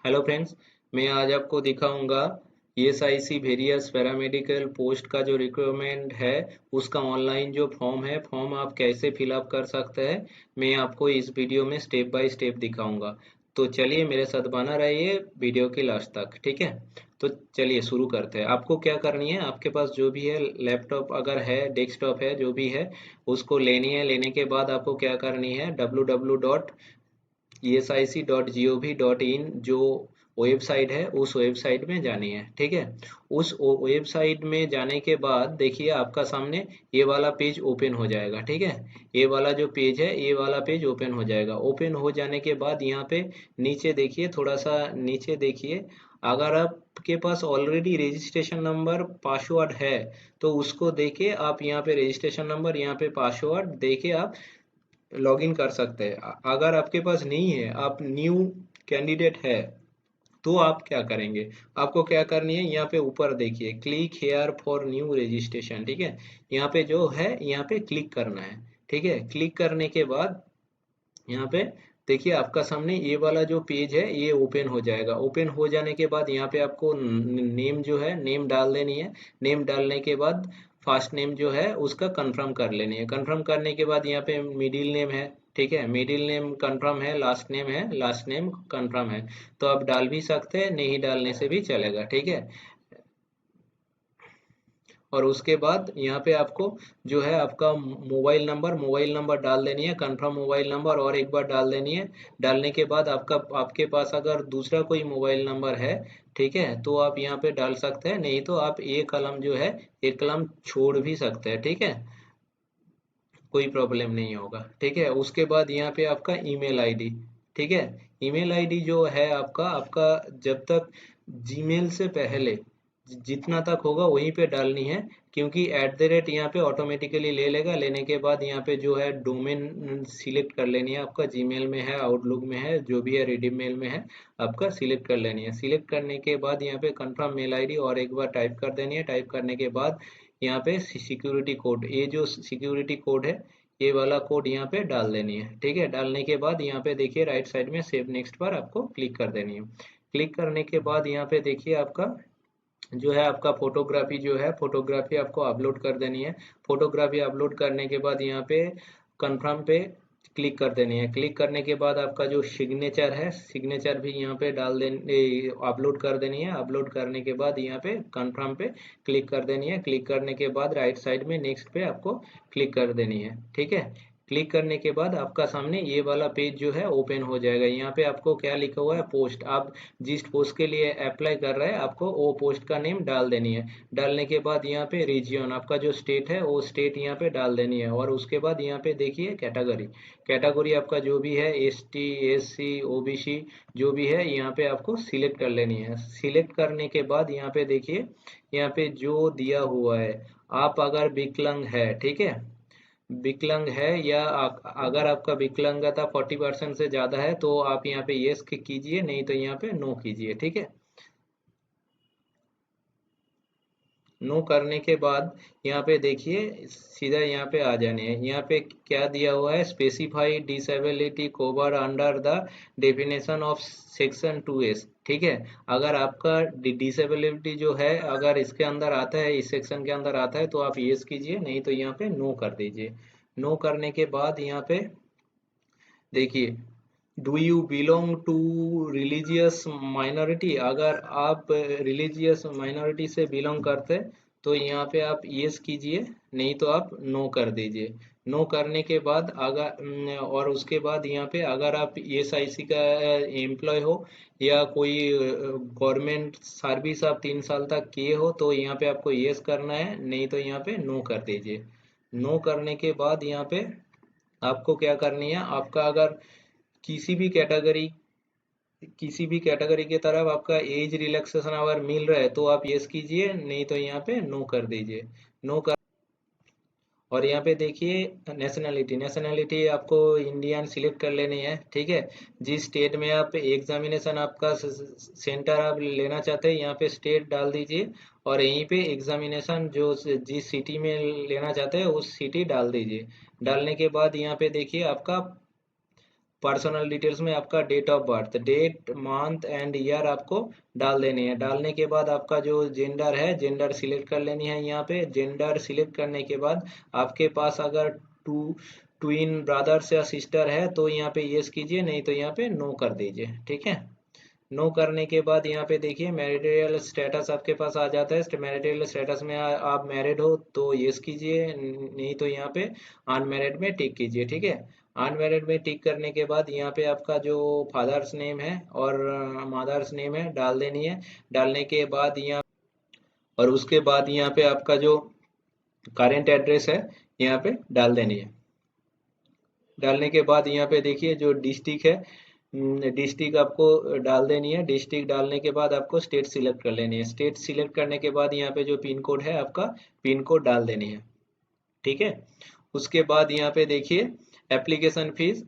Hello friends. मैं आज आपको दिखाऊंगा ईएसआईसी वेरियस पैरामेडिकल पोस्ट का जो रिक्वायरमेंट है उसका ऑनलाइन जो फॉर्म है फॉर्म आप कैसे फिलअप कर सकते हैं। मैं आपको इस वीडियो में स्टेप बाय स्टेप दिखाऊंगा। तो चलिए मेरे साथ बना रहिए वीडियो के लास्ट तक, ठीक है। तो चलिए शुरू करते हैं। आपको क्या करनी है, आपके पास जो भी है लैपटॉप अगर है, डेस्कटॉप है, जो भी है उसको लेनी है। लेने के बाद आपको क्या करनी है, www.esi.gov.in जो वेबसाइट है उस वेबसाइट में जानी है, ठीक है। उस वेबसाइट में जाने के बाद देखिए आपका सामने ये वाला पेज ओपन हो जाएगा, ठीक है। ये वाला जो पेज है ये वाला पेज ओपन हो जाएगा। ओपन हो जाने के बाद यहाँ पे नीचे देखिए, थोड़ा सा नीचे देखिए। अगर आपके पास ऑलरेडी रजिस्ट्रेशन नंबर पासवर्ड है तो उसको देके आप यहाँ पे रजिस्ट्रेशन नंबर, यहाँ पे पासवर्ड देके आप लॉगिन कर सकते हैं। अगर आपके पास नहीं है, आप न्यू कैंडिडेट है, तो आप क्या करेंगे, आपको क्या करनी है, यहाँ पे ऊपर देखिए click here for new registration, ठीक है। यहाँ पे जो है यहाँ पे क्लिक करना है, ठीक है। क्लिक करने के बाद यहाँ पे देखिए आपका सामने ये वाला जो पेज है ये ओपन हो जाएगा। ओपन हो जाने के बाद यहाँ पे आपको नेम जो है नेम डाल देनी है। नेम डालने के बाद फर्स्ट नेम जो है उसका कंफर्म कर लेनी है। कंफर्म करने के बाद यहाँ पे मिडिल नेम है, ठीक है। मिडिल नेम कंफर्म है, लास्ट नेम है, लास्ट नेम कंफर्म है। तो आप डाल भी सकते हैं, नहीं डालने से भी चलेगा, ठीक है। और उसके बाद यहाँ पे आपको जो है आपका मोबाइल नंबर डाल देनी है, कंफर्म मोबाइल नंबर और एक बार डाल देनी है। डालने के बाद आपके पास अगर दूसरा कोई मोबाइल नंबर है, ठीक है, तो आप यहाँ पे डाल सकते हैं। नहीं तो आप एक कलम जो है एक कलम छोड़ भी सकते हैं, ठीक है। कोई प्रॉब्लम नहीं होगा, ठीक है। उसके बाद यहाँ पे आपका ईमेल आईडी, ठीक है। ईमेल आईडी जो है आपका आपका जब तक जीमेल से पहले जितना तक होगा वहीं पे डालनी है। क्योंकि @ यहाँ पे ऑटोमेटिकली ले लेगा। लेने के बाद यहाँ पे जो है डोमेन सिलेक्ट कर लेनी है। आपका जीमेल में है, आउटलुक में है, जो भी है रिडीम मेल में है, आपका सिलेक्ट कर लेनी है। सिलेक्ट करने के बाद यहाँ पे कंफर्म मेल आईडी और एक बार टाइप कर देनी है। टाइप करने के बाद यहाँ पे सिक्योरिटी कोड, ये जो सिक्योरिटी कोड है ये वाला कोड यहाँ पे डाल देनी है, ठीक है। डालने के बाद यहाँ पे देखिए राइट साइड में सेव नेक्स्ट पर आपको क्लिक कर देनी है। क्लिक करने के बाद यहाँ पे देखिए आपका जो है आपका फोटोग्राफी जो है फोटोग्राफी आपको अपलोड कर देनी है। फोटोग्राफी अपलोड करने के बाद यहाँ पे कंफर्म पे क्लिक कर देनी है। क्लिक करने के बाद आपका जो सिग्नेचर है सिग्नेचर भी यहाँ पे डाल देने अपलोड कर देनी है। अपलोड करने के बाद यहाँ पे कंफर्म पे क्लिक कर देनी है। क्लिक करने के बाद राइट साइड में नेक्स्ट पे आपको क्लिक कर देनी है, ठीक है। क्लिक करने के बाद आपका सामने ये वाला पेज जो है ओपन हो जाएगा। यहाँ पे आपको क्या लिखा हुआ है, पोस्ट। आप जिस पोस्ट के लिए अप्लाई कर रहे हैं आपको वो पोस्ट का नेम डाल देनी है। डालने के बाद यहाँ पे रीजियन आपका जो स्टेट है वो स्टेट यहाँ पे डाल देनी है। और उसके बाद यहाँ पे देखिए कैटेगरी, कैटेगरी आपका जो भी है ST SC OBC जो भी है यहाँ पे आपको सिलेक्ट कर लेनी है। सिलेक्ट करने के बाद यहाँ पे देखिए यहाँ पे जो दिया हुआ है, आप अगर विकलांग है, ठीक है, विकलांग है या अगर आपका विकलांगता 40% से ज्यादा है तो आप यहाँ पे यस कीजिए, नहीं तो यहाँ पे नो कीजिए, ठीक है। नो करने के बाद यहाँ पे देखिए सीधा यहाँ पे आ जाने हैं। यहाँ पे क्या दिया हुआ है, specify disability cover under the definition of section 2S, ठीक है। अगर आपका डिसेबिलिटी जो है अगर इसके अंदर आता है, इस सेक्शन के अंदर आता है, तो आप यस कीजिए, नहीं तो यहाँ पे नो कर दीजिए। नो करने के बाद यहाँ पे देखिए, do you belong to religious minority, अगर आप रिलीजियस माइनॉरिटी से बिलोंग करते तो यहाँ पे आप यस कीजिए, नहीं तो आप नो कर दीजिए। नो करने के बाद अगर और उसके बाद यहाँ पे अगर आप ESIC का एम्प्लॉय हो या कोई गवर्नमेंट सर्विस आप 3 साल तक किए हो तो यहाँ पे आपको यस करना है, नहीं तो यहाँ पे नो कर दीजिए। नो करने के बाद यहाँ पे आपको क्या करनी है, आपका अगर किसी भी कैटेगरी किसी भी कैटेगरी की तरफ आपका एज रिलैक्सेशन अगर मिल रहा है तो आप यस कीजिए, नहीं तो यहाँ पे नो कर दीजिए। नो कर और यहाँ पे देखिए नेशनैलिटी, नेशनैलिटी आपको इंडियन सिलेक्ट कर लेनी है, ठीक है। जिस स्टेट में आप एग्जामिनेशन आपका सेंटर आप लेना चाहते हैं यहाँ पे स्टेट डाल दीजिए। और यहीं पे एग्जामिनेशन जो जिस सिटी में लेना चाहते हैं उस सिटी डाल दीजिए। डालने के बाद यहाँ पे देखिए आपका पर्सनल डिटेल्स में आपका date of birth, date month and year आपको डाल देनी है। डालने के बाद आपका जो जेंडर है, जेंडर सिलेक्ट कर लेनी है। यहाँ पे जेंडर सिलेक्ट करने के बाद आपके पास अगर ट्विन ब्रदर्स या सिस्टर है तो यहाँ पे यस कीजिए, नहीं तो यहाँ पे नो कर दीजिए। ठीक है, नो करने के बाद यहाँ पे देखिए मैरिटल स्टेटस आपके पास आ जाता है। मैरिटल स्टेटस में आप मैरिड हो तो यस कीजिए, नहीं तो यहाँ पे अनमैरिड में टिक कीजिए। ठीक है, अनमैरिड में टिक करने के बाद यहाँ पे आपका जो फादर्स नेम है और मदर्स नेम है डाल देनी है। डालने के बाद यहाँ और उसके बाद यहाँ पे आपका जो करेंट एड्रेस है यहाँ पे डाल देनी है। डालने के बाद यहाँ पे देखिए जो डिस्ट्रिक्ट है, डिस्ट्रिक्ट आपको डाल देनी है। डिस्ट्रिक्ट डालने के बाद आपको स्टेट सिलेक्ट कर लेनी है। स्टेट सिलेक्ट करने के बाद यहाँ पे जो पिन कोड है आपका पिन कोड डाल देनी है। ठीक है, उसके बाद यहाँ पे देखिए एप्लीकेशन फीस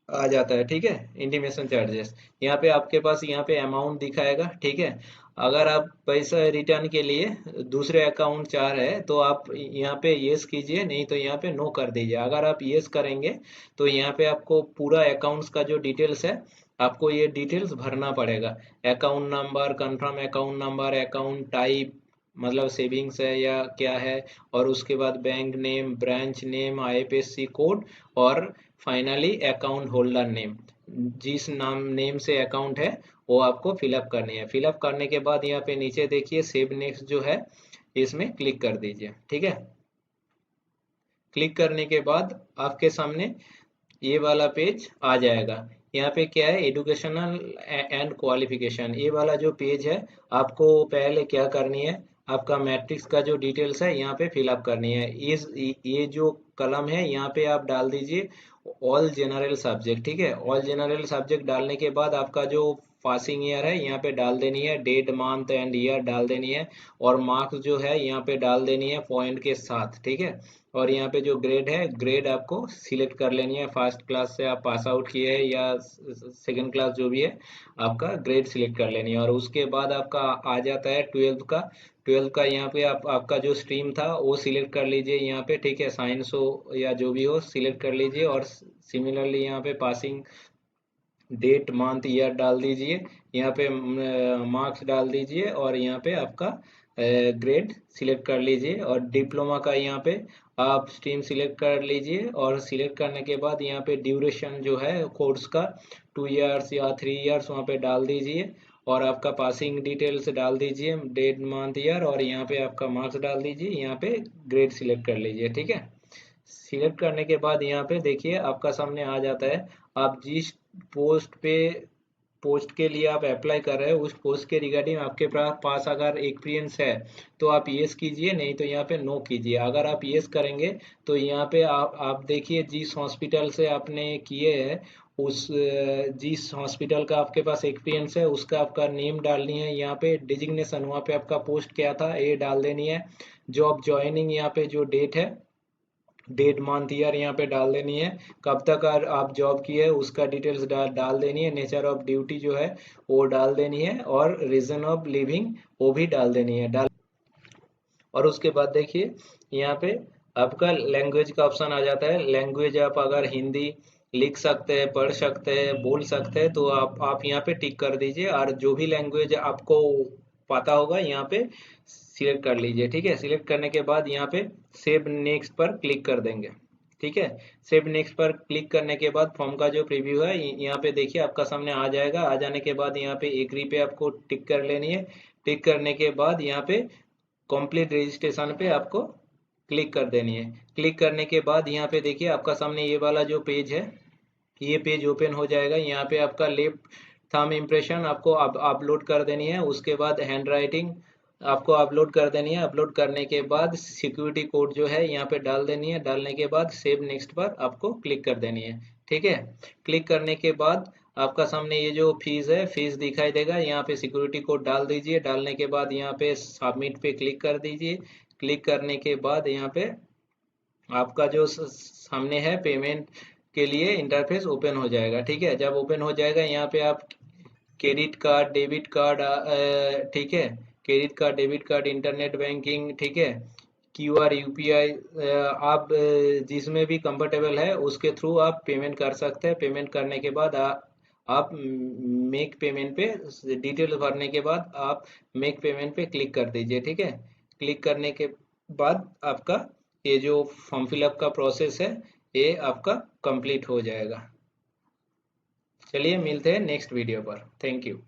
आ जाता है। ठीक है, इंटीमेशन चार्जेस यहाँ पे आपके पास यहाँ पे अमाउंट दिखाएगा। ठीक है, अगर आप पैसा रिटर्न के लिए दूसरे अकाउंट चाह रहे हैं तो आप यहाँ पे यस कीजिए, नहीं तो यहाँ पे नो कर दीजिए। अगर आप यस करेंगे तो यहाँ पे आपको पूरा अकाउंट्स का जो डिटेल्स है आपको ये डिटेल्स भरना पड़ेगा। Account number, confirm account number, account type मतलब सेविंग्स है या क्या है, और उसके बाद bank name, branch name, IFSC code, और फाइनली अकाउंट होल्डर नेम। जिस नेम से अकाउंट है वो आपको फिलअप करनी है। फिलअप करने के बाद यहाँ पे नीचे देखिए सेव नेक्स्ट जो है इसमें क्लिक कर दीजिए। ठीक है, क्लिक करने के बाद आपके सामने ये वाला पेज आ जाएगा। यहाँ पे क्या है, एजुकेशनल एंड क्वालिफिकेशन, ये वाला जो पेज है आपको पहले क्या करनी है, आपका मैट्रिक्स का जो डिटेल्स है यहाँ पे फिलअप करनी है। इस ये जो कलम है यहाँ पे आप डाल दीजिए ऑल जनरल सब्जेक्ट। ठीक है, ऑल जनरल सब्जेक्ट डालने के बाद आपका जो पासिंग ईयर है यहाँ पे डाल देनी है, डेट मंथ एंड ईयर डाल देनी है, और मार्क्स जो है यहाँ पे डाल देनी है पॉइंट के साथ। ठीक है, और यहाँ पे जो ग्रेड है, ग्रेड आपको सिलेक्ट कर लेनी है। फर्स्ट क्लास से आप पास आउट किए हैं या सेकंड क्लास जो भी है, आपका ग्रेड सिलेक्ट कर लेनी है। और उसके बाद आपका आ जाता है ट्वेल्थ का। ट्वेल्थ का यहाँ पे आपका जो स्ट्रीम था वो सिलेक्ट कर लीजिए यहाँ पे। ठीक है, साइंस हो या जो भी हो सिलेक्ट कर लीजिए, और सिमिलरली यहाँ पे पासिंग डेट मंथ ईयर डाल दीजिए। यहाँ पे मार्क्स डाल दीजिए, और यहाँ पे आपका ग्रेड सिलेक्ट कर लीजिए। और डिप्लोमा का यहाँ पे आप स्ट्रीम सिलेक्ट कर लीजिए, और सिलेक्ट करने के बाद यहाँ पे ड्यूरेशन जो है कोर्स का 2 इयर्स या 3 इयर्स वहाँ पे डाल दीजिए, और आपका पासिंग डिटेल्स डाल दीजिए, डेट मंथ ईयर, और यहाँ पे आपका मार्क्स डाल दीजिए। यहाँ पे ग्रेड सिलेक्ट कर लीजिए। ठीक है, सिलेक्ट करने के बाद यहाँ पे देखिए आपका सामने आ जाता है, आप जिस पोस्ट के लिए आप अप्लाई कर रहे हो उस पोस्ट के रिगार्डिंग आपके पास अगर एक्सपीरियंस है तो आप यस कीजिए, नहीं तो यहाँ पे नो कीजिए। अगर आप यस करेंगे तो यहाँ पे आप देखिए जिस हॉस्पिटल से आपने किए हैं उस जिस हॉस्पिटल का आपके पास एक्सपीरियंस है उसका आपका नेम डालनी है। यहाँ पे डिजिग्नेशन वहाँ पे आपका पोस्ट क्या था ये डाल देनी है। जॉब ज्वाइनिंग यहाँ पे जो डेट है, डेट मंथ ईयर यहाँ पे डाल देनी है। कब तक आप जॉब की है उसका डिटेल्स डाल देनी है। नेचर ऑफ ड्यूटी जो है वो डाल देनी है, और रीजन ऑफ लिविंग वो भी डाल देनी है। और उसके बाद देखिए यहाँ पे आपका लैंग्वेज का ऑप्शन आ जाता है। लैंग्वेज आप अगर हिंदी लिख सकते हैं, पढ़ सकते हैं, बोल सकते हैं तो आप यहाँ पे टिक कर दीजिए, और जो भी लैंग्वेज आपको पता होगा यहाँ पे सिलेक्ट कर लीजिए। ठीक है, सिलेक्ट करने के बाद यहाँ पे सेव नेक्स्ट पर क्लिक कर देंगे। ठीक है, सेव नेक्स्ट पर क्लिक करने के बाद फॉर्म का जो प्रीव्यू है यहाँ पे देखिए आपका सामने आ जाएगा। आ जाने के बाद यहाँ पे एग्री पे आपको टिक कर लेनी है। टिक करने के बाद यहाँ पे कंप्लीट रजिस्ट्रेशन पे आपको क्लिक कर देनी है। क्लिक करने के बाद यहाँ पे देखिए आपका सामने ये वाला जो पेज है ये पेज ओपन हो जाएगा। यहाँ पे आपका लेफ्ट थंब इम्प्रेशन आपको अपलोड कर देनी है। उसके बाद हैंड राइटिंग आपको अपलोड कर देनी है। अपलोड करने के बाद सिक्योरिटी कोड जो है यहाँ पे डाल देनी है। डालने के बाद सेव नेक्स्ट पर आपको क्लिक कर देनी है। ठीक है, क्लिक करने के बाद आपका सामने ये जो फीस है फीस दिखाई देगा। यहाँ पे सिक्योरिटी कोड डाल दीजिए। डालने के बाद यहाँ पे सबमिट पे क्लिक कर दीजिए। क्लिक करने के बाद यहाँ पे आपका जो सामने है पेमेंट के लिए इंटरफेस ओपन हो जाएगा। ठीक है, जब ओपन हो जाएगा यहाँ पे आप क्रेडिट कार्ड, डेबिट कार्ड, ठीक है, credit card, debit card, internet banking, ठीक है, QR UPI आप जिसमें भी कंफर्टेबल है उसके थ्रू आप पेमेंट कर सकते हैं। पेमेंट करने के बाद आप मेक पेमेंट पे डिटेल भरने के बाद आप मेक पेमेंट पे क्लिक कर दीजिए, ठीक है। क्लिक करने के बाद आपका ये जो फॉर्म फिलअप का प्रोसेस है ये आपका कंप्लीट हो जाएगा। चलिए मिलते हैं नेक्स्ट वीडियो पर। Thank you.